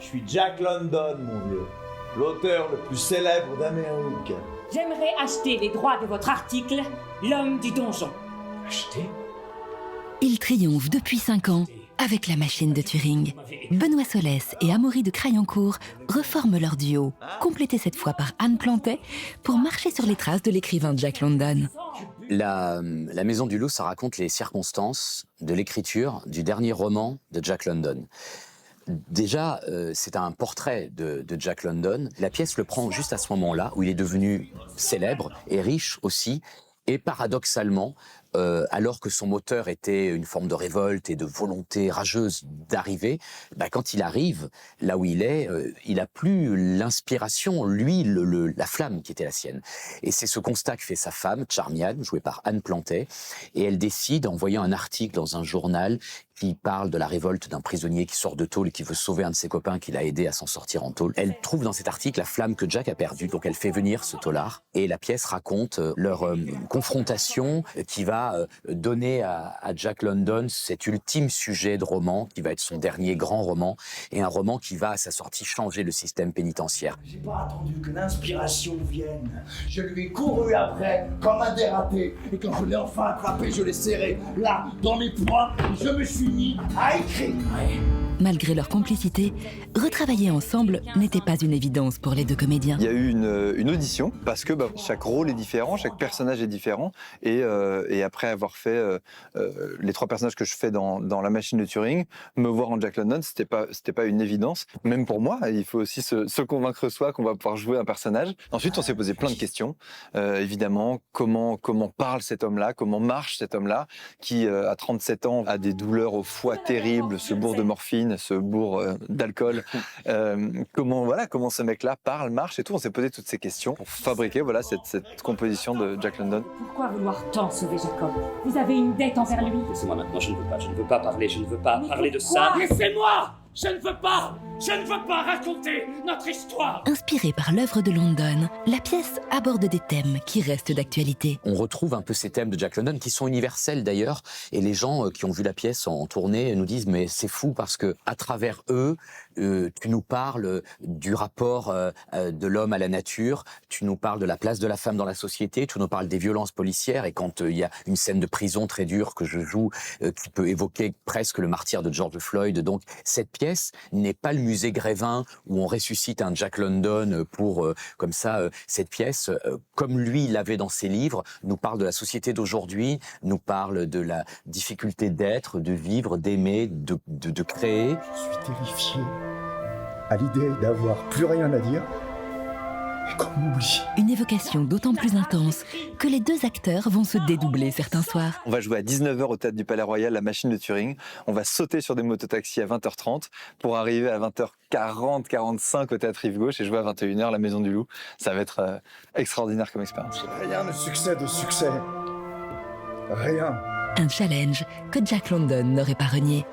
Je suis Jack London, mon vieux. L'auteur le plus célèbre d'Amérique. J'aimerais acheter les droits de votre article, L'homme du donjon. Acheter? Il triomphe depuis 5 ans avec la machine de Turing. Benoît Solès et Amaury de Crayancourt reforment leur duo, complété cette fois par Anne Plantet, pour marcher sur les traces de l'écrivain Jack London. La Maison du Loup, ça raconte les circonstances de l'écriture du dernier roman de Jack London. Déjà, c'est un portrait de Jack London. La pièce le prend juste à ce moment-là, où il est devenu célèbre et riche aussi, et paradoxalement, alors que son moteur était une forme de révolte et de volonté rageuse d'arriver, quand il arrive là où il est, il n'a plus l'inspiration, lui, la flamme qui était la sienne. Et c'est ce constat que fait sa femme, Charmian, jouée par Anne Plantet, et elle décide, en voyant un article dans un journal qui parle de la révolte d'un prisonnier qui sort de tôle et qui veut sauver un de ses copains qui l'a aidé à s'en sortir en tôle. Elle trouve dans cet article la flamme que Jack a perdue, donc elle fait venir ce taulard, et la pièce raconte leur confrontation qui va donner à Jack London cet ultime sujet de roman qui va être son dernier grand roman, et un roman qui va à sa sortie changer le système pénitentiaire. J'ai pas attendu que l'inspiration vienne. Je lui ai couru après comme un dératé. Et quand je l'ai enfin attrapé, je l'ai serré là, dans mes poings. Je me suis mis à écrire. Malgré leur complicité, retravailler ensemble n'était pas une évidence pour les deux comédiens. Il y a eu une audition parce que chaque rôle est différent, chaque personnage est différent. Et après avoir fait les 3 personnages que je fais dans La Machine de Turing, me voir en Jack London, c'était pas une évidence. Même pour moi, il faut aussi se convaincre soi qu'on va pouvoir jouer un personnage. Ensuite, on s'est posé plein de questions. Évidemment, comment parle cet homme-là, comment marche cet homme-là, qui à 37 ans a des douleurs au foie terribles, se bourre de morphine, se bourre d'alcool. Comment ce mec-là parle, marche et tout. On s'est posé toutes ces questions pour fabriquer cette composition de Jack London. Pourquoi vouloir tant sauver Jacob? Vous avez une dette envers lui. Laissez-moi maintenant, je ne veux pas parler, je ne veux pas parler de ça. Laissez-moi! Je ne veux pas raconter notre histoire. Inspirée par l'œuvre de London, la pièce aborde des thèmes qui restent d'actualité. On retrouve un peu ces thèmes de Jack London qui sont universels d'ailleurs, et les gens qui ont vu la pièce en tournée nous disent mais c'est fou parce que à travers eux, tu nous parles du rapport de l'homme à la nature, tu nous parles de la place de la femme dans la société, tu nous parles des violences policières, et quand il y a une scène de prison très dure que je joue qui peut évoquer presque le martyre de George Floyd, donc cette pièce n'est pas le musée Grévin où on ressuscite un Jack London pour comme ça. Cette pièce, comme lui l'avait dans ses livres, nous parle de la société d'aujourd'hui, nous parle de la difficulté d'être, de vivre, d'aimer, de créer. Je suis terrifié à l'idée d'avoir plus rien à dire et qu'on m'oublie. Une évocation d'autant plus intense que les deux acteurs vont se dédoubler certains soirs. On va jouer à 19h au Théâtre du Palais Royal, La Machine de Turing. On va sauter sur des mototaxis à 20h30 pour arriver à 20h40, 45 au Théâtre Rive-Gauche et jouer à 21h La Maison du Loup. Ça va être extraordinaire comme expérience. Rien ne succède au succès. Rien. Un challenge que Jack London n'aurait pas renié.